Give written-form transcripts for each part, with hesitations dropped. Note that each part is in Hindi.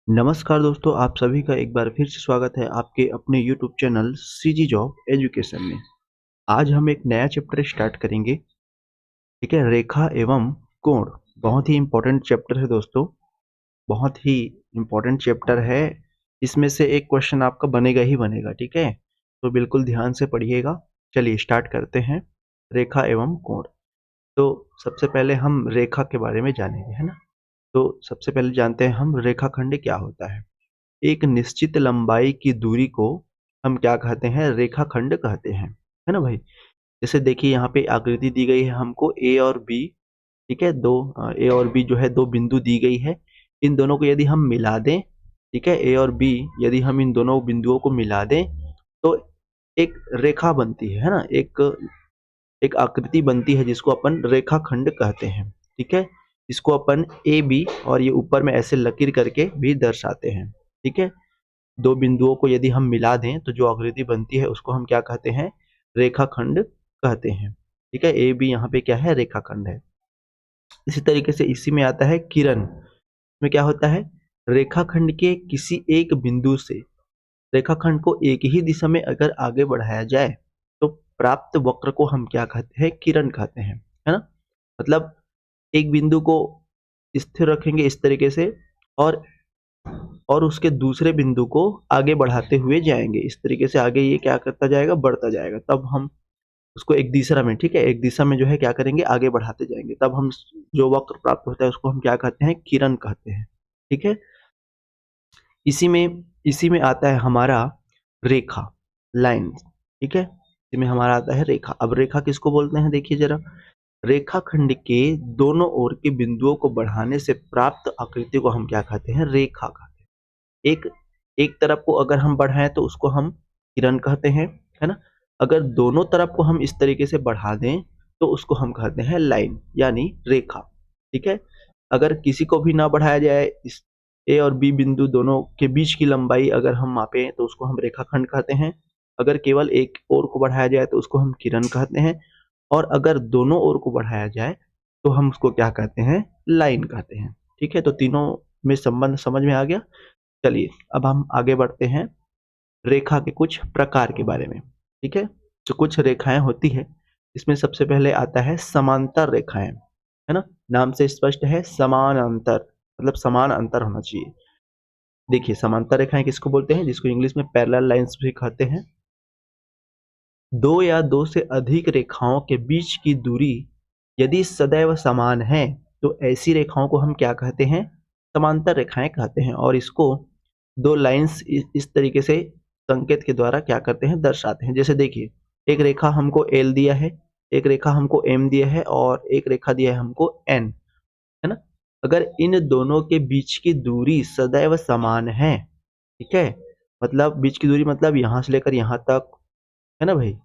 नमस्कार दोस्तों, आप सभी का एक बार फिर से स्वागत है आपके अपने YouTube channel CG job education में। आज हम एक नया चैप्टर स्टार्ट करेंगे, ठीक है? रेखा एवं कोण। बहुत ही इम्पोर्टेंट चैप्टर है दोस्तों, बहुत ही इम्पोर्टेंट चैप्टर है। इसमें से एक क्वेश्चन आपका बनेगा ही बनेगा, ठीक है? तो बिल्कुल ध्यान से पढ़िएगा। चलिए स्टार्ट करते हैं, रेखा एवं कोण। तो सबसे पहले हम रेखा के बारे में जानेंगे, है ना? तो सबसे पहले जानते हैं हम रेखाखंड क्या होता है। एक निश्चित लंबाई की दूरी को हम क्या कहते हैं? रेखाखंड कहते हैं, है ना भाई? जैसे देखिए यहाँ पे आकृति दी गई है हमको ए और बी, ठीक है? ए और बी जो है 2 बिंदु दी गई है। इन दोनों को यदि हम मिला दें, ठीक है? ए और बी यदि हम इन दोनों बिंदुओं को मिला दें, तो एक रेखा बनती है ना? एक आकृति बनती है जिसको अपन रेखाखंड कहते हैं, ठीक है? इसको अपन ए बी और ये ऊपर में ऐसे लकीर करके भी दर्शाते हैं, ठीक है? 2 बिंदुओं को यदि हम मिला दें तो जो आकृति बनती है उसको हम क्या कहते हैं? रेखाखंड कहते हैं, ठीक है? ए बी यहाँ पे क्या है? रेखाखंड है। इसी तरीके से इसी में आता है किरण। इसमें क्या होता है? रेखाखंड के किसी एक बिंदु से रेखाखंड को एक ही दिशा में अगर आगे बढ़ाया जाए तो प्राप्त वक्र को हम क्या कहते हैं? किरण कहते हैं, है ना? मतलब एक बिंदु को स्थिर रखेंगे इस तरीके से और उसके दूसरे बिंदु को आगे बढ़ाते हुए जाएँगे। इस तरीके से आगे ये क्या करता जाएगा? बढ़ता जाएगा। तब हम उसको एक दिशा में, ठीक है? एक दिशा में जो है क्या करेंगे? आगे बढ़ाते जाएँगे। तब हम जो वक्र प्राप्त होता है उसको हम क्या कहते हैं? किरण कहते हैं, ठीक है? इसी में आता है हमारा रेखा, लाइन, ठीक है? इसी में हमारा आता है रेखा। अब रेखा किसको बोलते हैं देखिए ज़रा। रेखाखंड के दोनों ओर के बिंदुओं को बढ़ाने से प्राप्त आकृति को हम क्या कहते हैं? रेखा कहते हैं। एक एक तरफ को अगर हम बढ़ाएँ तो उसको हम किरण कहते हैं, है ना? अगर दोनों तरफ को हम इस तरीके से बढ़ा दें, तो उसको हम कहते हैं लाइन यानी रेखा, ठीक है? अगर किसी को भी ना बढ़ाया जाए, इस ए और बी बिंदु दोनों के बीच की लंबाई अगर हम मापें तो उसको हम रेखाखंड कहते हैं। अगर केवल एक ओर को बढ़ाया जाए तो उसको हम किरण कहते हैं और अगर दोनों ओर को बढ़ाया जाए, तो हम उसको क्या कहते हैं? लाइन कहते हैं, ठीक है? तो तीनों में संबंध समझ में आ गया? चलिए, अब हम आगे बढ़ते हैं रेखा के कुछ प्रकार के बारे में, ठीक है? जो कुछ रेखाएँ होती हैं, इसमें सबसे पहले आता है समांतर रेखाएँ, है ना? नाम से स्पष्ट है समानांतर, मतलब समान अंतर होना चाहिए। देखिए समांतर रेखाएँ किसको बोलते हैं? जिसको इंग्लिश में पैरेलल लाइन्स भी कहते हैं। 2 या 2 से अधिक रेखाओं के बीच की दूरी यदि सदैव समान है, तो ऐसी रेखाओं को हम क्या कहते हैं? समांतर रेखाएँ कहते हैं और इसको 2 लाइन्स इस तरीके से संकेत के द्वारा क्या करते हैं? दर्शाते हैं। जैसे देखिए, एक रेखा हमको L दिया है, एक रेखा हमको M दिया है और एक रेखा दिया है हमको N, है ना? अगर इन दोनों के बीच की दूरी सदैव समान है, ठीक है? मतलब बीच की दूरी मतलब यहाँ से लेकर यहाँ तक, है ना भाई?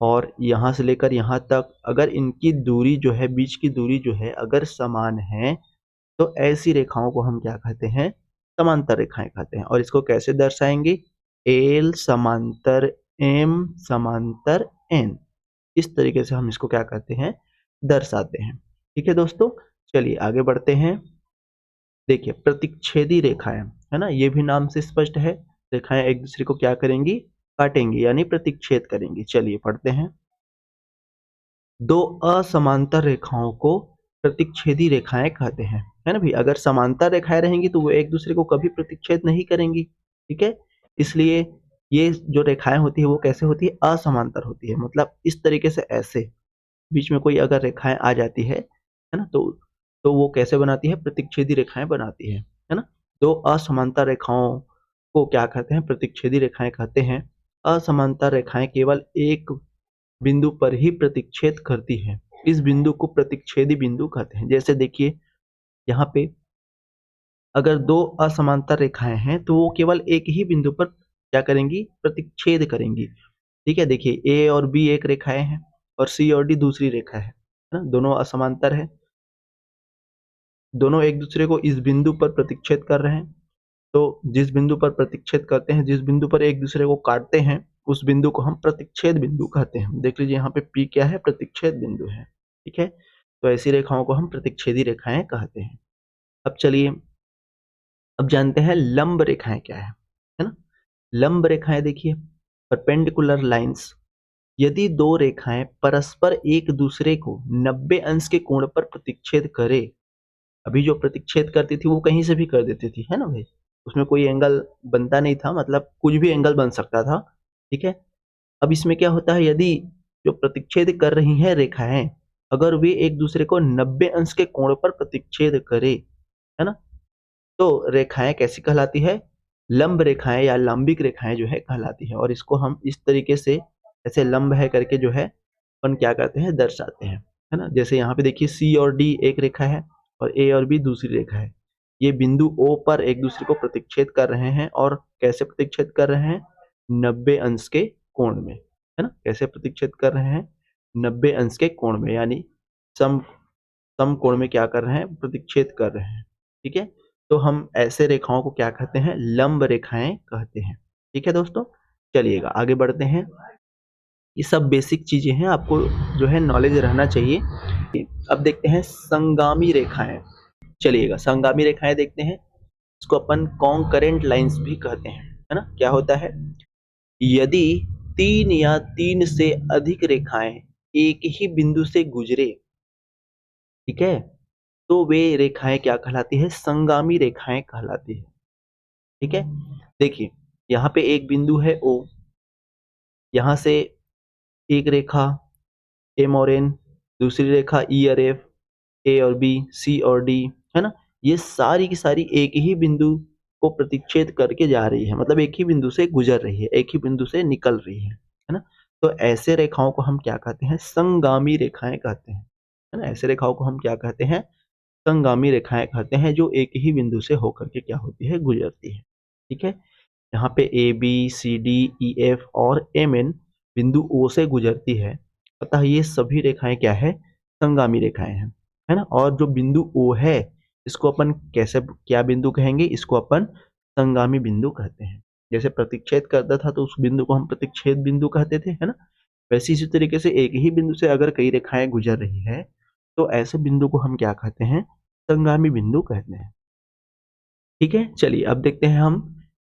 और यहाँ से लेकर यहाँ तक अगर इनकी दूरी जो है, बीच की दूरी जो है अगर समान है, तो ऐसी रेखाओं को हम क्या कहते हैं? समांतर रेखाएँ कहते हैं और इसको कैसे दर्शाएँगे? L समांतर M समांतर N, इस तरीके से हम इसको क्या कहते हैं? दर्शाते हैं। ठीक है दोस्तों? चलिए आगे बढ़ते हैं। देखिए प्रतिच्छेदी रेखाएँ, है ना? ये भी नाम से स्पष्ट है, रेखाएँ एक-दूसरे को क्या करेंगी? काटेंगी यानी प्रतिच्छेद करेंगी। चलिए पढ़ते हैं। 2 असमांतर रेखाओं को प्रतिच्छेदी रेखाएँ कहते हैं, है ना भई? अगर समांतर रेखाएँ रहेंगी तो वो एक-दूसरे को कभी प्रतिच्छेद नहीं करेंगी, ठीक है? इसलिए ये जो रेखाएँ होती हैं वो कैसे होती है? असमांतर होती है। मतलब इस तरीके से ऐसे बीच में कोई अगर रेखाएँ आ जाती है ना? तो वो कैसे बनाती है? प्रतिच्छेदी रेखाएँ बनाती है ना? 2 असमांतर रेखाओं को क्या कहते हैं? प्रतिच्छेदी रेखाएँ कहते हैं। असमांतर रेखाएँ केवल एक बिंदु पर ही प्रतिच्छेद करती हैं। इस बिंदु को प्रतिच्छेदी बिंदु कहते हैं। जैसे देखिए यहाँ पे अगर 2 असमांतर रेखाएँ हैं, तो वो केवल एक ही बिंदु पर क्या करेंगी? प्रतिच्छेद करेंगी। ठीक है? देखिए ए और बी एक रेखाएँ हैं और सी और डी दूसरी रेखा है ना? दोनों असमांतर हैं। दोनों एक-दूसरे को इस बिंदु पर प्रतिच्छेद कर रहे हैं। तो जिस बिंदु पर प्रतिच्छेद करते हैं, जिस बिंदु पर एक-दूसरे को काटते हैं, उस बिंदु को हम प्रतिच्छेद बिंदु कहते हैं। देख लीजिए यहाँ पे P क्या है? प्रतिच्छेद बिंदु है। ठीक है? तो ऐसी रेखाओं को हम प्रतिच्छेदी रेखाएँ कहते हैं। अब चलिए अब जानते हैं लंब रेखाएं क्या है ना। लंब रेखाएं देखिए, परपेंडिकुलर लाइंस, यदि दो रेखाएं परस्पर एक दूसरे को 90 अंश के कोण पर प्रतिच्छेद करे। अभी जो प्रतिच्छेद करती थी वो कहीं से भी कर देती थी, है ना भाई, उसमें कोई एंगल बनता नहीं था, मतलब कुछ भी एंगल बन सकता था। ठीक है। अब इसमें क्या होता है, यदि जो प्रतिच्छेद कर रही हैं रेखाएं, अगर वे एक दूसरे को 90 अंश के कोण पर प्रतिच्छेद करे, है ना, तो रेखाएं कैसी कहलाती है, लंब रेखाएं या लंबिक रेखाएं जो है कहलाती है। और इसको हम इस तरीके से, ऐसे लंब है करके जो है अपन क्या करते हैं, दर्शाते हैं, है ना। जैसे यहाँ पे देखिए सी और डी एक रेखा है और ए और बी दूसरी रेखा है। ये बिंदु ओ पर एक दूसरे को प्रतिच्छेद कर रहे हैं, और कैसे प्रतिच्छेद कर रहे हैं, 90 अंश के कोण में, है ना। कैसे प्रतिच्छेद कर रहे हैं, 90 अंश के कोण में, यानी सम समकोण में क्या कर रहे हैं, प्रतिच्छेद कर रहे हैं। ठीक है। तो हम ऐसे रेखाओं को क्या कहते हैं, लंब रेखाएं कहते हैं। ठीक है दोस्तों, चलिएगा आगे बढ़ते हैं। ये सब बेसिक चीजें हैं, आपको जो है नॉलेज रहना चाहिए। अब देखते हैं संगामी रेखाएं। चलिएगा संगामी रेखाएं देखते हैं। इसको अपन कॉन्करेंट लाइंस भी कहते हैं, है ना। क्या होता है, यदि तीन या तीन से अधिक रेखाएं एक ही बिंदु से गुजरे, ठीक है, तो वे रेखाएं क्या कहलाती है, संगामी रेखाएं कहलाती है। ठीक है। देखिए यहाँ पे एक बिंदु है ओ, यहाँ से एक रेखा एम और एन, दूसरी रेखा ई और एफ, ए और बी, सी और डी, है ना। ये सारी की सारी एक ही बिंदु को प्रतिच्छेद करके जा रही है, मतलब एक ही बिंदु से गुजर रही है, एक ही बिंदु से निकल रही है ना। तो ऐसे रेखाओं को हम क्या कहते हैं, संगामी रेखाएं कहते हैं, है ना। ऐसे रेखाओं को हम क्या कहते हैं, संगामी रेखाएं कहते हैं, जो एक ही बिंदु से होकर के क्या होती है, गुजरती है। ठीक है। यहाँ पे A B C D E F और एम एन बिंदु ओ से गुजरती है, अतः ये सभी रेखाएं क्या है, संगामी रेखाएं हैं, है ना। और जो बिंदु ओ है, इसको अपन कैसे, क्या बिंदु कहेंगे, इसको अपन संगामी बिंदु कहते हैं। जैसे प्रतिच्छेद करता था तो उस बिंदु को हम प्रतिच्छेद बिंदु कहते थे, है ना। वैसे इसी तरीके से एक ही बिंदु से अगर कई रेखाएं गुजर रही है, तो ऐसे बिंदु को हम क्या कहते हैं, संगामी बिंदु कहते हैं। ठीक है। चलिए अब देखते हैं हम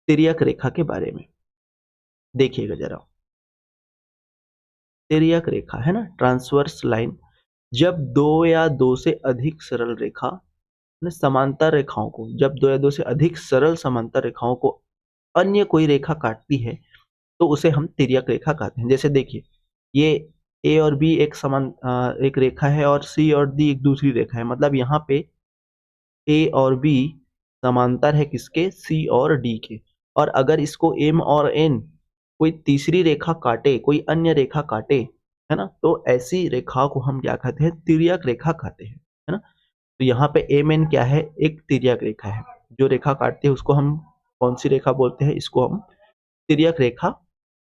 तिर्यक रेखा के बारे में। देखिएगा जरा, तिर्यक रेखा, है ना, ट्रांसवर्स लाइन, जब दो या दो से अधिक सरल रेखा ने समांतर रेखाओं को, जब दो या दो से अधिक सरल समांतर रेखाओं को अन्य कोई रेखा काटती है, तो उसे हम तिर्यक रेखा कहते हैं। जैसे देखिए, ये ए और बी एक रेखा है, और सी और डी एक दूसरी रेखा है, मतलब यहाँ पे ए और बी समांतर है किसके, सी और डी के। और अगर इसको एम और एन कोई तीसरी रेखा काटे, कोई अन्य रेखा काटे, है ना, तो ऐसी रेखा को हम क्या कहते हैं, तिर्यक रेखा कहते हैं, है ना। तो यहाँ पे एम एन क्या है, एक तिर्यक रेखा है, जो रेखा काटते हैं उसको हम कौन सी रेखा बोलते हैं, इसको हम तिर्यक रेखा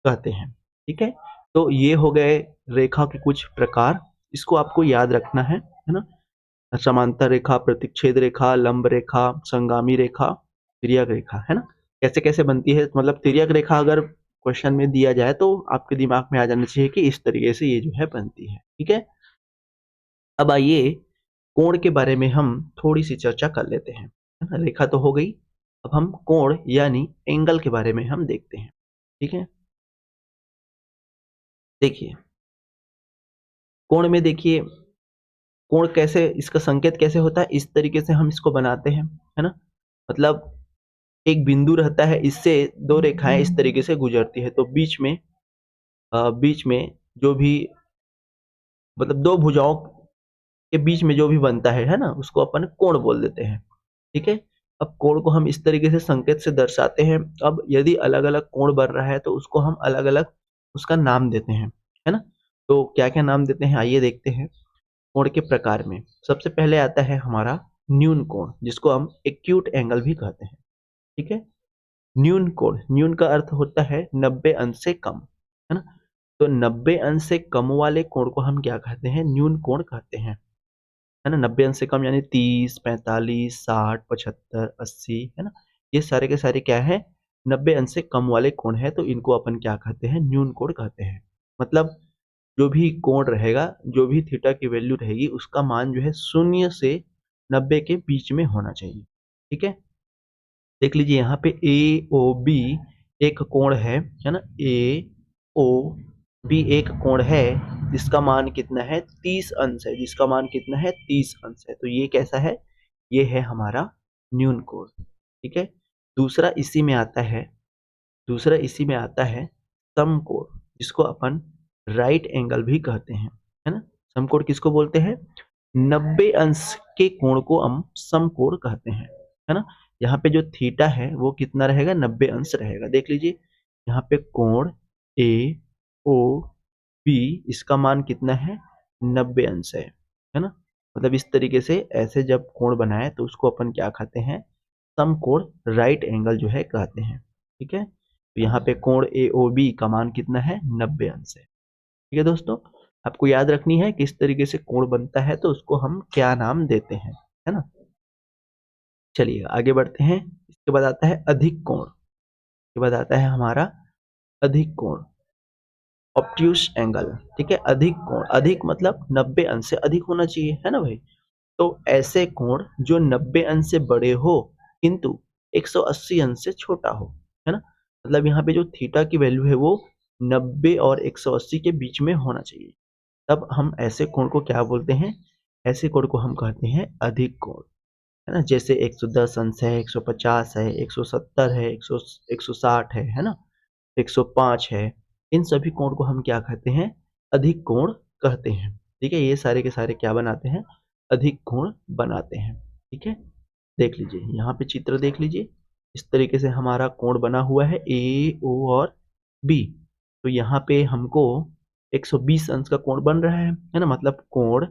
कहते हैं। ठीक है। तो ये हो गए रेखा के कुछ प्रकार, इसको आपको याद रखना है ना। समांतर रेखा, प्रतिच्छेद रेखा, लंब रेखा, संगामी रेखा, तिर्यक रेखा, है ना। कैसे कैसे बनती है, मतलब तिर्यक रेखा अगर क्वेश्चन में दिया जाए तो आपके दिमाग में आ जाना चाहिए कि इस तरीके से ये जो है बनती है। ठीक है। अब आइए कोण के बारे में हम थोड़ी सी चर्चा कर लेते हैं, है ना। रेखा तो हो गई, अब हम कोण यानी एंगल के बारे में हम देखते हैं। ठीक है। देखिए कोण में देखिए, कोण कैसे, इसका संकेत कैसे होता है, इस तरीके से हम इसको बनाते हैं, है ना। मतलब एक बिंदु रहता है, इससे दो रेखाएं इस तरीके से गुजरती है, तो बीच में जो भी, मतलब दो भुजाओं के बीच में जो भी बनता है ना, उसको अपन कोण बोल देते हैं। ठीक है। अब कोण को हम इस तरीके से संकेत से दर्शाते हैं। अब यदि अलग अलग कोण बन रहा है तो उसको हम अलग अलग उसका नाम देते हैं, है ना। तो क्या क्या नाम देते हैं, आइए देखते हैं। कोण के प्रकार में सबसे पहले आता है हमारा न्यून कोण, जिसको हम एक्यूट एंगल भी कहते हैं। ठीक है। न्यून कोण, न्यून का अर्थ होता है 90 अंश से कम, है ना। तो 90 अंश से कम वाले कोण को हम क्या कहते हैं, न्यून कोण कहते हैं, है ना। 90 अंश से कम यानी 30, 45, 60, 75, 80, है ना। ये सारे के सारे क्या है, 90 अंश से कम वाले कोण है, तो इनको अपन क्या कहते हैं, न्यून कोण कहते हैं। मतलब जो भी कोण रहेगा, जो भी थीटा की वैल्यू रहेगी, उसका मान जो है 0 से 90 के बीच में होना चाहिए। ठीक है। देख लीजिए यहाँ पे ए ओ बी एक कोण है ना, ए ओ बी एक कोण है जिसका मान कितना है 30 अंश है, जिसका मान कितना है 30 अंश है। तो ये कैसा है, ये है हमारा न्यून कोण। ठीक है, दूसरा इसी में आता है, दूसरा इसी में आता है समकोण, जिसको अपन राइट एंगल भी कहते हैं, है ना। समकोण किसको बोलते हैं, 90 अंश के कोण को हम समकोण कहते हैं, है ना। यहाँ पे जो थीटा है वो कितना रहेगा, 90 अंश रहेगा। देख लीजिए यहाँ पे कोण ए ओ बी इसका मान कितना है, 90 अंश है ना। मतलब इस तरीके से ऐसे जब कोण बनाए तो उसको अपन क्या कहते हैं, समकोण राइट एंगल जो है कहते हैं। ठीक है, तो यहाँ पे कोण ए ओ बी का मान कितना है, 90 अंश है। ठीक है दोस्तों, आपको याद रखनी है किस तरीके से कोण बनता है तो उसको हम क्या नाम देते हैं, है ना। चलिए आगे बढ़ते हैं। इसके बाद आता है अधिक कोण, इसके बाद आता है हमारा अधिक कोण, ऑब्ट्यूस एंगल। ठीक है, अधिक कोण, अधिक मतलब 90 अंश से अधिक होना चाहिए, है ना भाई। तो ऐसे कोण जो 90 अंश से बड़े हो किंतु 180 अंश से छोटा हो, है ना। मतलब यहाँ पे जो थीटा की वैल्यू है वो 90 और 180 के बीच में होना चाहिए, तब हम ऐसे कोण को क्या बोलते हैं, ऐसे कोण को हम कहते हैं अधिक कोण, है ना। जैसे 110 अंश है, 150 है, 170 है, 160 है ना, 105 है। इन सभी कोण को हम क्या कहते हैं, अधिक कोण कहते हैं। ठीक है, ये सारे के सारे क्या बनाते हैं, अधिक कोण बनाते हैं। ठीक है, देख लीजिए यहाँ पे चित्र देख लीजिए, इस तरीके से हमारा कोण बना हुआ है ए ओ और बी। तो यहाँ पे हमको 120 अंश का कोण बन रहा है ना। मतलब कोण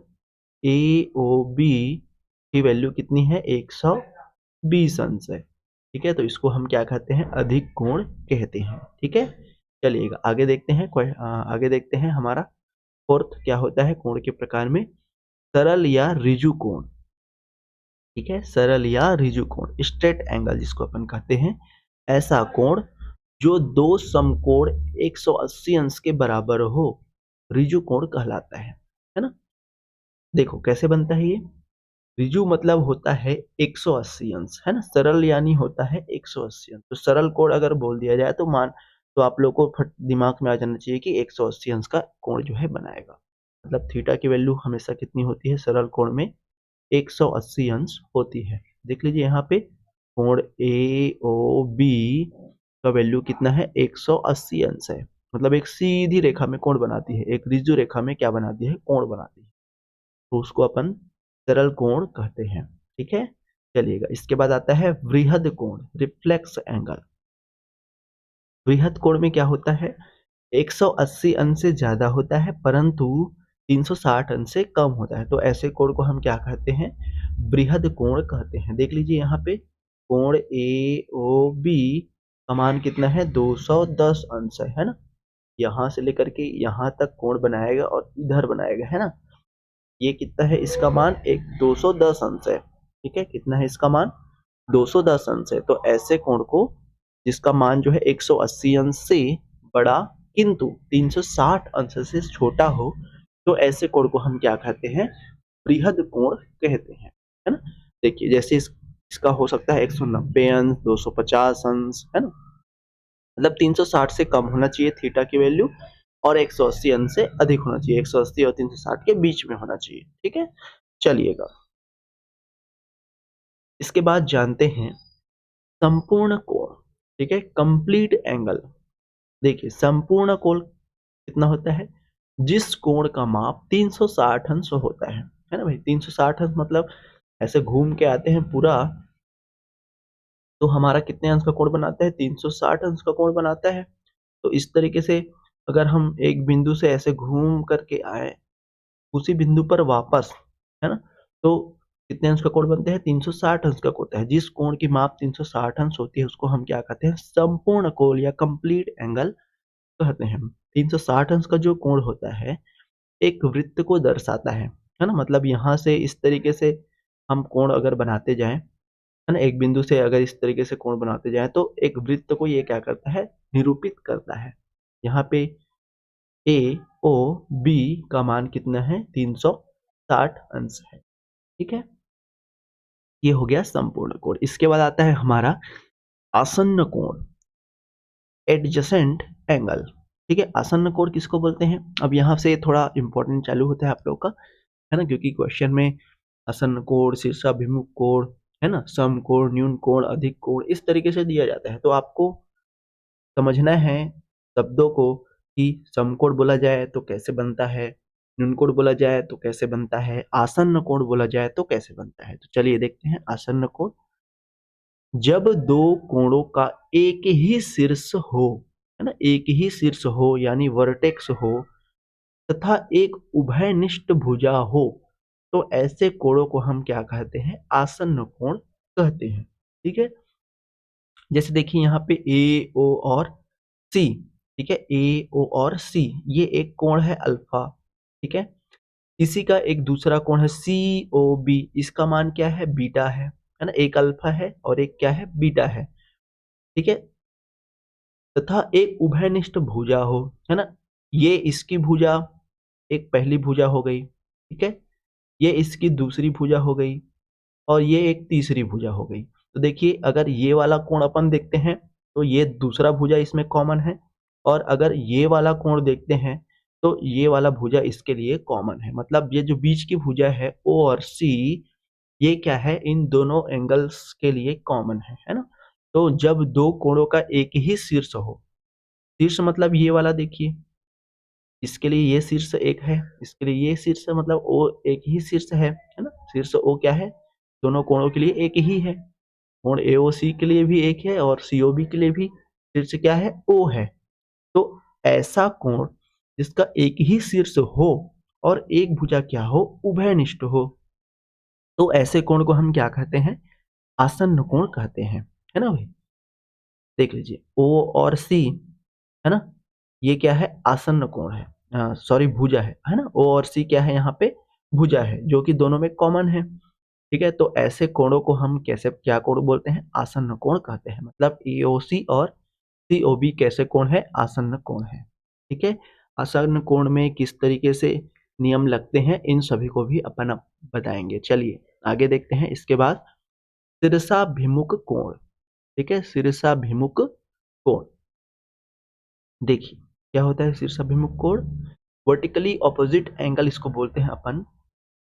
ए ओ बी की वैल्यू कितनी है, 120 अंश है। ठीक है, तो इसको हम क्या कहते हैं, अधिक कोण कहते हैं। ठीक है, चलिएगा आगे देखते हैं, आगे देखते हैं हमारा फोर्थ क्या होता है कोण के प्रकार में, सरल या ऋजु कोण। ठीक है, सरल या ऋजु कोण, स्ट्रेट एंगल जिसको अपन कहते हैं, ऐसा कोण जो दो समकोण 180 अंश के बराबर हो, ऋजु कोण कहलाता है ना। देखो कैसे बनता है ये, ऋजु मतलब होता है 180 अंश, है ना। सरल यानी होता है 180 अंश। तो सरल कोण अगर बोल दिया जाए तो मान, तो आप लोगों को फट दिमाग में आ जाना चाहिए कि 180 अंश का कोण जो है बनाएगा। मतलब थीटा की वैल्यू हमेशा कितनी होती है सरल कोण में, 180 अंश होती है। देख लीजिए यहाँ पे कोण ए ओ बी का वैल्यू कितना है, 180 अंश है। मतलब एक सीधी रेखा में कोण बनाती है, एक ऋजु रेखा में क्या बनाती है, कोण बनाती है। तो उसको अपन सरल कोण कहते हैं। ठीक है, चलिएगा इसके बाद आता है वृहद कोण, रिफ्लेक्स एंगल। वृहद कोण में क्या होता है, 180 अंश से ज्यादा होता है परंतु 360 अंश से कम होता है। तो ऐसे कोण को हम क्या कहते हैं, वृहद कोण कहते हैं। देख लीजिए यहाँ पे कोण ए ओ बी का मान कितना है, 210 अंश है ना। यहाँ से लेकर के यहाँ तक कोण बनाएगा और इधर बनाएगा, है ना। ये कितना है, इसका मान एक 210 अंश है। ठीक है, कितना है इसका मान, 210 अंश है। तो ऐसे कोण को जिसका मान जो है 180 अंश से बड़ा किंतु 360 अंश से छोटा हो, तो ऐसे कोण को हम क्या कहते हैं, बृहद कोण कहते हैं, है ना। देखिए जैसे इसका हो सकता है 190 अंश, 250 अंश, है ना। मतलब 360 से कम होना चाहिए थीटा की वैल्यू और 180 अंश से अधिक होना चाहिए, 180 और 360 के बीच में होना चाहिए। ठीक है, चलिएगा इसके बाद जानते हैं संपूर्ण कोण। ठीक है, कंप्लीट एंगल। देखिए संपूर्ण कोण कितना होता है, जिस कोण का माप 360 अंश होता है ना भाई। 360 अंश मतलब ऐसे घूम के आते हैं पूरा, तो हमारा कितने अंश का कोण बनाता है, 360 अंश का कोण बनाता है। तो इस तरीके से अगर हम एक बिंदु से ऐसे घूम करके आए उसी बिंदु पर वापस, है ना, तो कितने अंश का कोण बनते हैं, 360 अंश का होता है। जिस कोण की माप 360 अंश होती है उसको हम क्या कहते हैं, संपूर्ण कोण या कंप्लीट एंगल कहते हैं। 360 अंश का जो कोण होता है एक वृत्त को दर्शाता है ना। मतलब यहाँ से इस तरीके से हम कोण अगर बनाते जाएं, है ना, एक बिंदु से अगर इस तरीके से कोण बनाते जाएं तो एक वृत्त को ये क्या करता है, निरूपित करता है। यहाँ पे ए ओ बी का मान कितना है, 360 अंश है। ठीक है, ये हो गया संपूर्ण कोण। इसके बाद आता है हमारा आसन्न कोण, एडजेसेंट एंगल। ठीक है, आसन्न कोण किसको बोलते हैं? अब यहाँ से थोड़ा इंपॉर्टेंट चालू होता है आप लोग का, है ना, क्योंकि क्वेश्चन में आसन्न कोण, शीर्षाभिमुख कोण, है ना, समकोण, न्यून कोण, अधिक कोण, इस तरीके से दिया जाता है। तो आपको समझना है शब्दों को कि समकोण बोला जाए तो कैसे बनता है, न्यून कोण बोला जाए तो कैसे बनता है, आसन्न कोण बोला जाए तो कैसे बनता है। तो चलिए देखते हैं आसन्न कोण। जब दो कोणों का एक ही शीर्ष हो, है ना, एक ही शीर्ष हो यानी वर्टेक्स हो तथा एक उभयनिष्ठ भुजा हो, तो ऐसे कोणों को हम क्या कहते हैं? आसन्न कोण कहते हैं। ठीक है, जैसे देखिए यहाँ पे ए ओ और सी। ठीक है, ए ओ और सी ये एक कोण है अल्फा। ठीक है, इसी का एक दूसरा कोण है सी ओ बी, इसका मान क्या है? बीटा है ना, एक अल्फा है और एक क्या है? बीटा है। ठीक है, तथा एक उभयनिष्ठ भुजा हो, है ना, ये इसकी भुजा एक पहली भुजा हो गई। ठीक है, ये इसकी दूसरी भुजा हो गई और ये एक तीसरी भुजा हो गई। तो देखिए अगर ये वाला कोण अपन देखते हैं तो ये दूसरा भुजा इसमें कॉमन है, और अगर ये वाला कोण देखते हैं तो ये वाला भुजा इसके लिए कॉमन है। मतलब ये जो बीच की भुजा है ओ और सी, ये क्या है? इन दोनों एंगल्स के लिए कॉमन है ना। तो जब दो कोणों का एक ही शीर्ष हो, शीर्ष मतलब ये वाला देखिए, इसके लिए ये शीर्ष एक है, इसके लिए ये शीर्ष मतलब ओ एक ही शीर्ष है ना। शीर्ष ओ क्या है? दोनों कोणों के लिए एक ही है। कोण एओसी के लिए भी एक है और सीओबी के लिए भी शीर्ष क्या है? ओ है। तो ऐसा कोण जिसका एक ही शीर्ष हो और एक भुजा क्या हो? उभयनिष्ठ हो, तो ऐसे कोण को हम क्या कहते हैं? आसन्न कोण कहते हैं, है ना भाई। देख लीजिए ओ और सी, है ना, ये क्या है? आसन्न कोण है, सॉरी भुजा है ना। ओ और सी क्या है? यहाँ पे भुजा है जो कि दोनों में कॉमन है। ठीक है, तो ऐसे कोणों को हम कैसे क्या कोण बोलते हैं? आसन्न कोण कहते हैं। मतलब एओसी और सीओबी कैसे कोण है? आसन्न कोण है। ठीक है, आसन्न कोण में किस तरीके से नियम लगते हैं इन सभी को भी अपन अब बताएंगे। चलिए आगे देखते हैं। इसके बाद शीर्षाभिमुख कोण। ठीक है, शीर्षाभिमुख कोण देखिए क्या होता है? शीर्षाभिमुख कोण वर्टिकली ऑपोजिट एंगल इसको बोलते हैं अपन।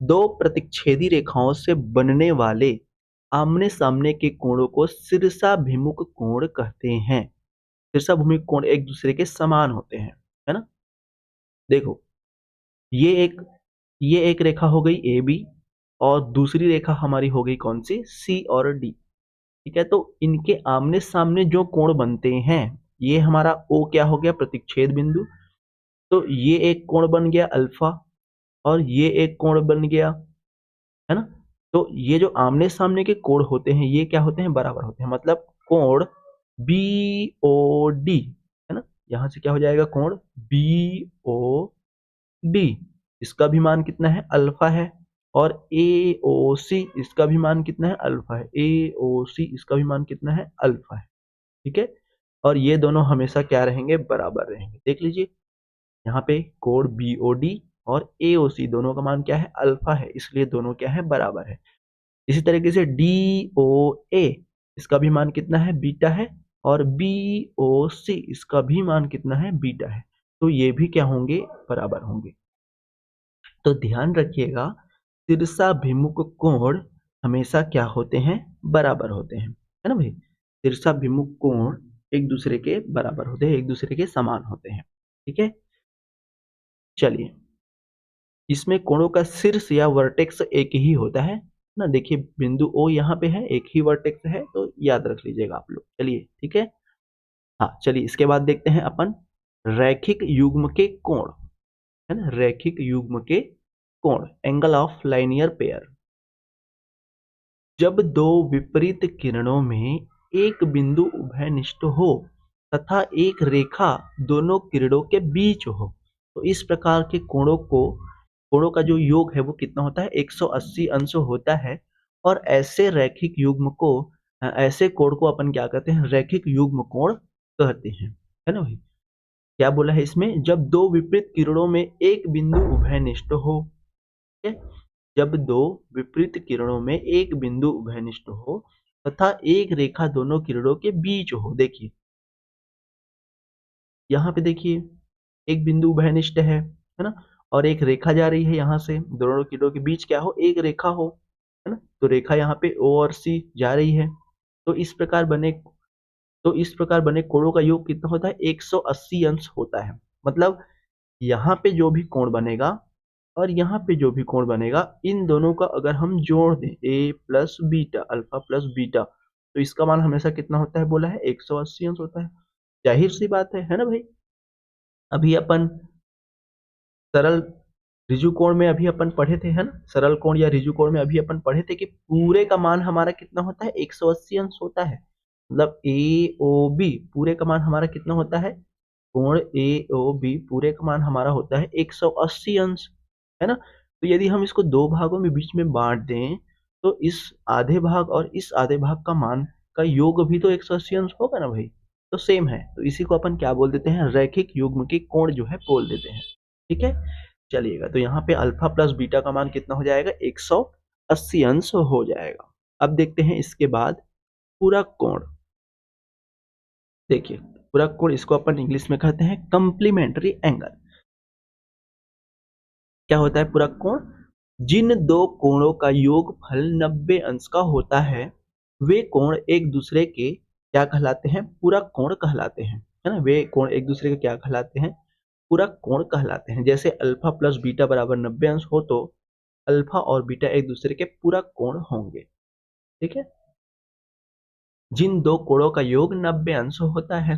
दो प्रतिच्छेदी रेखाओं से बनने वाले आमने सामने के कोणों को शीर्षाभिमुख कोण कहते हैं। शीर्षाभिमुख कोण एक दूसरे के समान होते हैं, है ना। देखो ये एक ये एक रेखा हो गई ए बी और दूसरी रेखा हमारी हो गई कौन सी? सी और डी। ठीक है, तो इनके आमने सामने जो कोण बनते हैं, ये हमारा ओ क्या हो गया? प्रतिच्छेद बिंदु। तो ये एक कोण बन गया अल्फा और ये एक कोण बन गया, है ना। तो ये जो आमने सामने के कोण होते हैं ये क्या होते हैं? बराबर होते हैं। मतलब कोण बी ओ डी, है ना, यहां से क्या हो जाएगा? कोण बी ओ डी, इसका भी मान कितना है? अल्फा है। और ए ओ सी इसका भी मान कितना है? अल्फा है। ए ओ सी इसका भी मान कितना है? अल्फा है। ठीक है, और ये दोनों हमेशा क्या रहेंगे? बराबर रहेंगे। देख लीजिए यहाँ पे कोण बीओडी और एओसी दोनों का मान क्या है? अल्फा है, इसलिए दोनों क्या है? बराबर है। इसी तरीके से डी ओ ए इसका भी मान कितना है? बीटा है। और बी ओ सी इसका भी मान कितना है? बीटा है। तो ये भी क्या होंगे? बराबर होंगे। तो ध्यान रखिएगा शीर्षाभिमुख कोण हमेशा क्या होते हैं? बराबर होते हैं, है ना भाई। शीर्षाभिमुख कोण एक दूसरे के बराबर होते हैं, एक दूसरे के समान होते हैं। ठीक है, चलिए इसमें कोणों का शीर्ष या वर्टेक्स एक ही होता है ना। देखिए बिंदु ओ यहाँ पे है, एक ही वर्टेक्स है, तो याद रख लीजिएगा आप लोग। चलिए ठीक है, हाँ चलिए इसके बाद देखते हैं अपन रैखिक युग्म के कोण, है ना, रैखिक युग्म के कोण, एंगल ऑफ लाइनियर पेयर। जब दो विपरीत किरणों में एक बिंदु उभयनिष्ठ हो तथा एक रेखा दोनों किरणों के बीच हो, तो इस प्रकार के कोणों का जो योग है वो कितना होता है? 180 अंश होता है। और ऐसे रैखिक युग्म को ऐसे कोण को अपन क्या कहते हैं? रैखिक युग्म कोण कहते हैं, है ना भाई। क्या बोला है इसमें? जब दो विपरीत किरणों में एक बिंदु उभयनिष्ठ हो, ठीक है? जब दो विपरीत किरणों में एक बिंदु उभयनिष्ठ हो तथा एक रेखा दोनों किरणों के बीच हो। देखिए यहाँ पे देखिए एक बिंदु उभयनिष्ठ है ना, और एक रेखा जा रही है यहाँ से, दोनों किरणों के बीच क्या हो, एक रेखा हो, है ना। तो रेखा यहाँ पे ओ और सी जा रही है। तो इस प्रकार बने तो इस प्रकार बने कोणों का योग कितना होता है, 180 अंश होता है। मतलब यहाँ पे जो भी कोण बनेगा और यहाँ पे जो भी कोण बनेगा, इन दोनों का अगर हम जोड़ दें, A plus beta, alpha plus beta, तो इसका मान हमेशा कितना होता है, बोला है 180 अंश होता है। जाहिर सी बात है ना भाई। अभी अपन सरल ऋजु कोण में अभी अपन पढ़े थे, है ना, सरल कोण या ऋजु कोण में अभी अपन पढ़े थे कि पूरे का मान हमारा कितना होता है, 180 अंश होता है। मतलब ए ओ बी पूरे का मान हमारा कितना होता है, कोण ए ओ बी पूरे का मान हमारा होता है 180 अंश, है ना। तो यदि हम इसको दो भागों में बीच में बांट दें, तो इस आधे भाग और इस आधे भाग का मान का योग भी तो 180 अंश होगा ना भाई। तो सेम है, तो इसी को अपन क्या बोल देते हैं, रैखिक युग्म के कोण जो है बोल देते हैं। ठीक है, चलिएगा। तो यहाँ पे अल्फा प्लस बीटा का मान कितना हो जाएगा, 180 अंश हो जाएगा। अब देखते हैं इसके बाद पूरक कोण। देखिए पूरक कोण, इसको अपन इंग्लिश में कहते हैं कम्प्लीमेंट्री एंगल। क्या होता है पूरक कोण, जिन दो कोणों का योगफल 90 अंश का होता है, वे कोण एक दूसरे के क्या कहलाते हैं, पूरक कोण कहलाते हैं, है ना। वे कोण एक दूसरे के क्या कहलाते हैं, पूरक कोण कहलाते हैं। जैसे अल्फा प्लस बीटा बराबर 90 अंश हो, तो अल्फा और बीटा एक दूसरे के पूरक कोण होंगे। ठीक है, जिन दो कोणों का योग 90 अंश होता है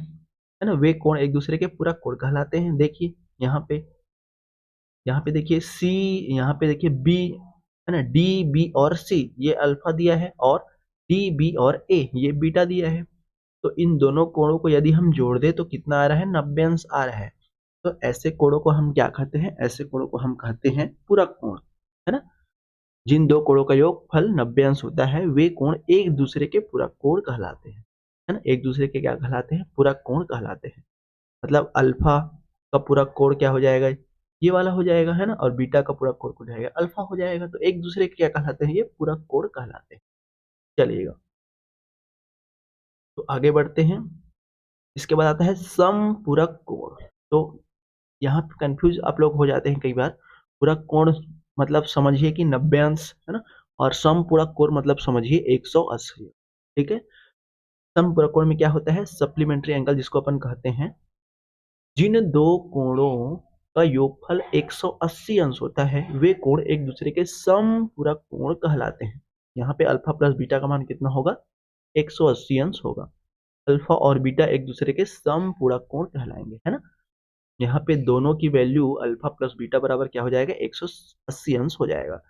ना, वे कोण एक दूसरे के पूरक कोण कहलाते हैं। देखिए यहाँ पे देखिए सी, यहाँ पे देखिए बी, है ना, डी बी और सी ये अल्फा दिया है, और डी बी और ए ये बीटा दिया है। तो इन दोनों कोणों को यदि हम जोड़ दें तो कितना आ रहा है, 90 अंश आ रहा है। तो ऐसे कोणों को हम क्या कहते हैं, ऐसे कोणों को हम कहते हैं पूरक कोण, है ना। जिन दो कोणों का योगफल 90 अंश होता है, वे कोण एक दूसरे के पूरक कोण कहलाते हैं, है ना। एक दूसरे के क्या कहलाते हैं, पूरक कोण कहलाते हैं। मतलब अल्फा का पूरक कोण क्या हो जाएगा, ये वाला हो जाएगा, है ना, और बीटा का पूरक कोण हो जाएगा अल्फा हो जाएगा। तो एक दूसरे के क्या कहलाते हैं, ये पूरक कोण कहलाते हैं। चलिएगा, तो आगे बढ़ते हैं। इसके बाद आता है समपूरक कोण। तो यहाँ पे कंफ्यूज आप लोग हो जाते हैं कई बार। पूरक कोण मतलब समझिए कि 90 अंश, है ना, और समपूरक कोण मतलब समझिए 180। ठीक है, समपूरक कोण में क्या होता है, सप्लीमेंट्री एंगल जिसको अपन कहते हैं। जिन दो कोणों का योगफल 180 अंश होता है, वे कोण एक दूसरे के समपूरक कोण कहलाते हैं। यहाँ पे अल्फा प्लस बीटा का मान कितना होगा, 180 अंश होगा। अल्फा और बीटा एक दूसरे के समपूरक कोण कहलाएंगे, है ना। यहाँ पे दोनों की वैल्यू अल्फा प्लस बीटा बराबर क्या हो जाएगा, 180 अंश हो जाएगा।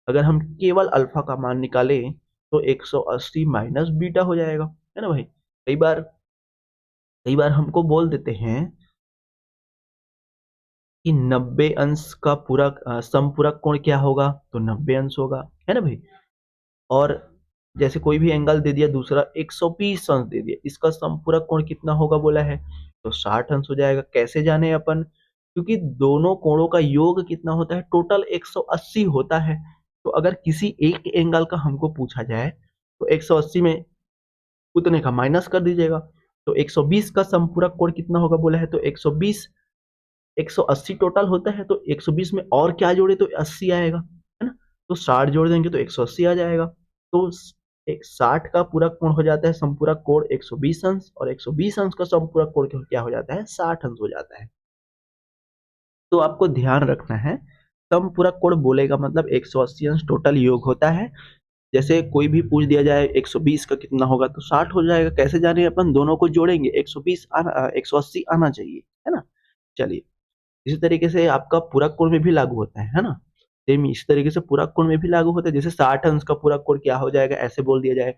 अगर हम केवल अल्फा का मान निकालें तो 180 माइनस बीटा हो जाएगा, है ना भाई। कई बार हमको बोल देते हैं कि 90 अंश का पूरक समपूरक कोण क्या होगा, तो 90 अंश होगा, है ना भाई। और जैसे कोई भी एंगल दे दिया दूसरा, 120 अंश दे दिया, इसका समपूरक कोण कितना होगा बोला है, तो 60 अंश हो जाएगा। कैसे जाने अपन, क्योंकि दोनों कोणों का योग कितना होता है, टोटल 180 होता है। तो अगर किसी एक एंगल का हमको पूछा जाए तो 180 में उतने का माइनस कर दीजिएगा। तो 120 का समपूरक कोण कितना होगा बोला है, तो 120, 180 टोटल होता है, तो 120 में और क्या जोड़े तो 80 आएगा, है ना। तो 60 जोड़ देंगे तो 180 आ जाएगा। तो एक 60 का पूरक कोण हो जाता है समपूरक कोण 120 अंश, और 120 अंश का समपूरक कोण क्या हो जाता है, 60 अंश हो जाता है। तो आपको ध्यान रखना है, समपूरक कोण बोलेगा मतलब 180 अंश टोटल योग होता है। जैसे कोई भी पूछ दिया जाए 120 का कितना होगा, तो 60 हो जाएगा। कैसे जाने, अपन दोनों को जोड़ेंगे, 120 आना 180 आना चाहिए, है ना। चलिए, इसी तरीके से आपका पूरक कोण में भी लागू होता है ना। सेम इसी तरीके से पूरक कोण में भी लागू होता है। जैसे 60 अंश का पूरक कोण क्या हो जाएगा, ऐसे बोल दिया जाए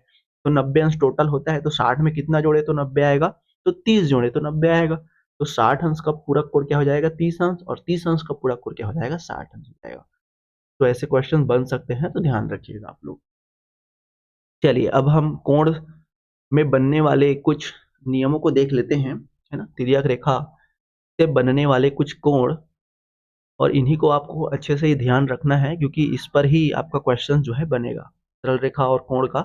तो 90 अंश टोटल होता है, तो 60 में कितना जोड़े तो 90 आएगा, तो 30 जोड़े तो 90 आएगा। तो 60 अंश का पूरक कोण क्या हो जाएगा, 30 अंश, और 30 अंश का पूरक कोण क्या हो जाएगा, 60 अंश हो जाएगा। तो ऐसे क्वेश्चन बन सकते हैं, तो ध्यान रखिएगा आप लोग। चलिए, अब हम कोण में बनने वाले कुछ नियमों को देख लेते हैं, है ना। तिर्यक रेखा से बनने वाले कुछ कोण, और इन्हीं को आपको अच्छे से ही ध्यान रखना है, क्योंकि इस पर ही आपका क्वेश्चन जो है बनेगा, सरल रेखा और कोण का।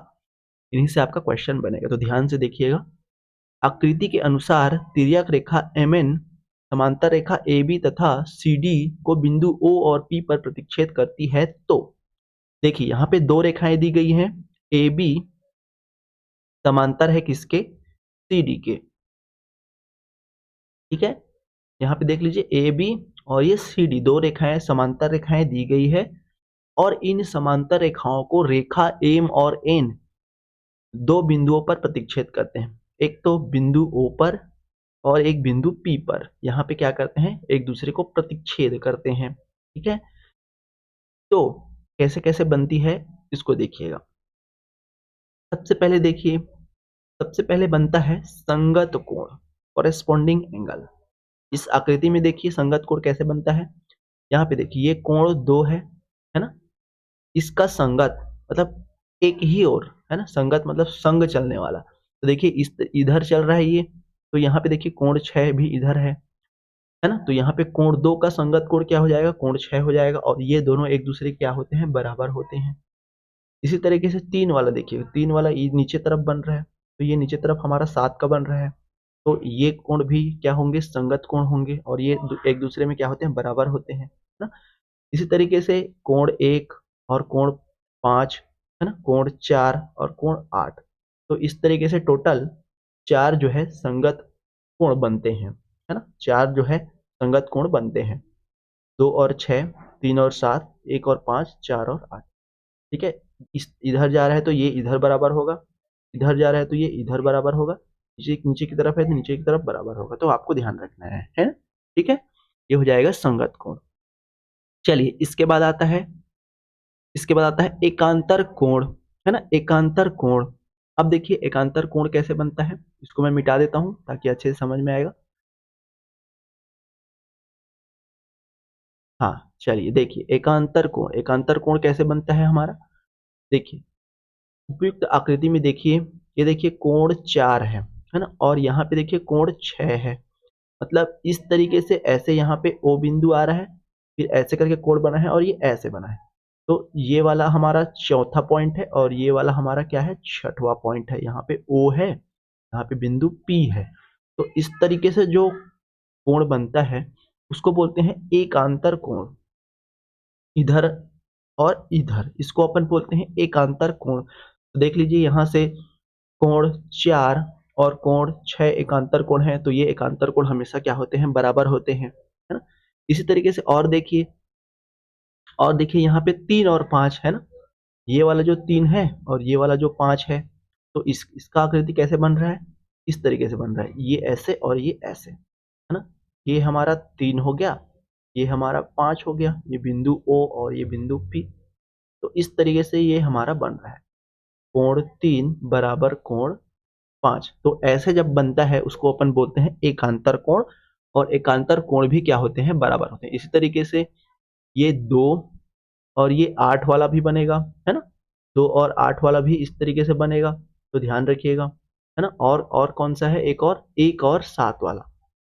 इन्हीं से आपका क्वेश्चन बनेगा, तो ध्यान से देखिएगा। आकृति के अनुसार तिर्यक रेखा MN समांतर रेखा AB तथा CD को बिंदु O और P पर प्रतिच्छेद करती है। तो देखिए यहाँ पे दो रेखाएं दी गई हैं, AB समांतर है किसके, CD के, ठीक है। यहाँ पे देख लीजिए AB और ये CD दो रेखाएं समांतर रेखाएं दी गई है, और इन समांतर रेखाओं को रेखा M और N दो बिंदुओं पर प्रतिच्छेद करते हैं, एक तो बिंदु O पर और एक बिंदु P पर। यहाँ पे क्या करते हैं, एक दूसरे को प्रतिच्छेद करते हैं, ठीक है। तो कैसे कैसे बनती है इसको देखिएगा। सबसे पहले देखिए, सबसे पहले बनता है संगत कोण, कॉरेस्पॉन्डिंग एंगल। इस आकृति में देखिए संगत कोण कैसे बनता है। यहाँ पे देखिए ये कोण 2 है ना, इसका संगत मतलब एक ही ओर है ना, संगत मतलब संग चलने वाला। तो देखिए इस इधर चल रहा है ये, तो यहाँ पे देखिए कोण 6 भी इधर है ना, तो यहाँ पे कोण 2 का संगत कोण क्या हो जाएगा, कोण 6 हो जाएगा, और ये दोनों एक दूसरे के क्या होते हैं, बराबर होते हैं। इसी तरीके से 3 वाला देखिए, 3 वाला ये नीचे तरफ बन रहा है, तो ये नीचे तरफ हमारा 7 का बन रहा है, तो ये कोण भी क्या होंगे, संगत कोण होंगे, और ये एक दूसरे में क्या होते हैं, बराबर होते हैं ना। इसी तरीके से कोण 1 और कोण 5 है ना, कोण 4 और कोण 8, तो इस तरीके से टोटल 4 जो है संगत कोण बनते हैं, है ना, 4 जो है संगत कोण बनते हैं, 2 और 6, 3 और 7, 1 और 5, 4 और 8, ठीक है। इस इधर जा रहा है तो ये इधर बराबर होगा, इधर जा रहा है तो ये इधर बराबर होगा, नीचे नीचे की तरफ है तो नीचे की तरफ बराबर होगा, तो आपको ध्यान रखना है, ठीक है। ये हो जाएगा संगत कोण। चलिए इसके बाद आता है एकांतर कोण, है ना, एकांतर कोण। अब देखिए एकांतर कोण कैसे बनता है, इसको मैं मिटा देता हूं ताकि अच्छे से समझ में आएगा। हाँ चलिए देखिए एकांतर कोण कैसे बनता है हमारा। देखिए उपयुक्त आकृति में देखिए, ये देखिए कोण 4 है ना, और यहाँ पे देखिए कोण 6 है, मतलब इस तरीके से ऐसे यहाँ पे O बिंदु आ रहा है, फिर ऐसे करके कोण बना है और ये ऐसे बना है, तो ये वाला हमारा चौथा पॉइंट है और ये वाला हमारा क्या है, छठवां पॉइंट है। यहाँ पे O है, यहाँ पे बिंदु P है, तो इस तरीके से जो कोण बनता है उसको बोलते हैं एकांतर कोण। इधर और इधर इसको अपन बोलते हैं एकांतर कोण। तो देख लीजिए यहाँ से कोण 4 और कोण 6 एकांतर कोण है, तो ये एकांतर कोण हमेशा क्या होते हैं, बराबर होते हैं, है ना। इसी तरीके से और देखिए यहाँ पे 3 और 5 है ना, ये वाला जो 3 है और ये वाला जो 5 है, तो इसका आकृति कैसे बन रहा है, इस तरीके से बन रहा है, ये ऐसे और ये ऐसे, है ना। ये हमारा 3 हो गया, ये हमारा 5 हो गया, ये बिंदु O और ये बिंदु P, तो इस तरीके से ये हमारा बन रहा है कोण 3 बराबर कोण 5। तो ऐसे जब बनता है उसको अपन बोलते हैं एकांतर कोण, और एकांतर कोण भी क्या होते हैं, बराबर होते हैं। इसी तरीके से ये 2 और ये 8 वाला भी बनेगा, है ना, 2 और 8 वाला भी इस तरीके से बनेगा, तो ध्यान रखिएगा, है ना। और कौन सा है, एक और 7 वाला,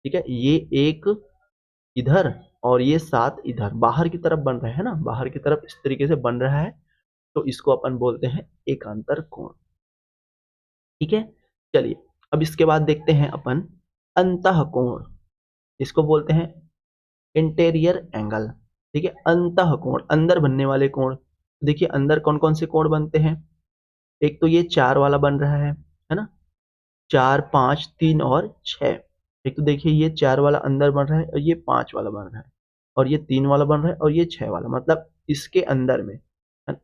ठीक है, ये एक इधर और ये 7 इधर बाहर की तरफ बन रहा है ना, बाहर की तरफ इस तरीके से बन रहा है, तो इसको अपन बोलते हैं एकांतर कोण, ठीक है। चलिए अब इसके बाद देखते हैं अपन अंतः कोण, इसको बोलते हैं इंटीरियर एंगल, ठीक है। अंतः कोण अंदर बनने वाले कोण। देखिए अंदर कौन कौन से कोण बनते हैं, एक तो ये 4 वाला बन रहा है ना, 4, 5, 3 और 6। एक तो देखिए ये 4 वाला अंदर बन रहा है और ये 5 वाला बन रहा है, और ये 3 वाला बन रहा है और ये 6 वाला, मतलब इसके अंदर में,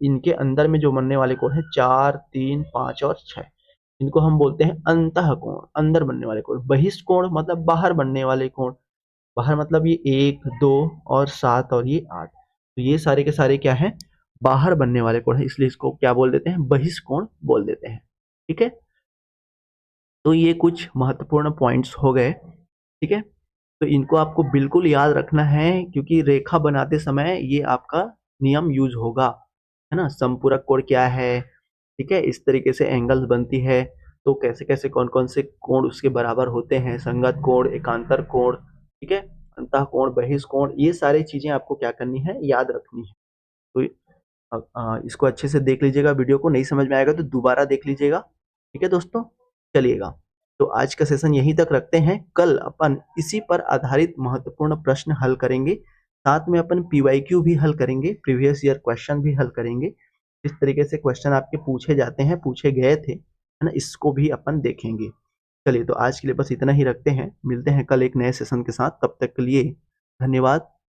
इनके अंदर में जो बनने वाले कोण है 4, 3, 5 और 6, इनको हम बोलते हैं अंतः कोण, अंदर बनने वाले कोण। बहिष्कोण मतलब बाहर बनने वाले कोण, बाहर मतलब ये 1, 2 और 7 और ये 8, तो ये सारे के सारे क्या हैं, बाहर बनने वाले कोण है, इसलिए इसको क्या बोल देते हैं, बहिष्कोण बोल देते हैं, ठीक है। तो ये कुछ महत्वपूर्ण पॉइंट्स हो गए, ठीक है। तो इनको आपको बिल्कुल याद रखना है, क्योंकि रेखा बनाते समय ये आपका नियम यूज होगा, है ना। समपूरक कोण क्या है, ठीक है, इस तरीके से एंगल्स बनती है, तो कैसे कैसे कौन कौन से कोण उसके बराबर होते हैं, संगत कोण, एकांतर कोण, ठीक है, अंतः कोण, बहिष्कोण, ये सारी चीजें आपको क्या करनी है, याद रखनी है। तो इसको अच्छे से देख लीजिएगा, वीडियो को नहीं समझ में आएगा तो दोबारा देख लीजिएगा, ठीक है दोस्तों? चलिएगा, तो आज का सेशन यहीं तक रखते हैं, कल अपन इसी पर आधारित महत्वपूर्ण प्रश्न हल करेंगे, साथ में अपन पीवाईक्यू भी हल करेंगे, प्रीवियस ईयर क्वेश्चन भी हल करेंगे। इस तरीके से क्वेश्चन आपके पूछे जाते हैं, पूछे गए थे, है ना? इसको भी अपन देखेंगे। चलिए, तो आज के लिए बस इतना ही रखते हैं, मिलते हैं कल एक नए सेशन के साथ, तब तक के लिए धन्यवाद।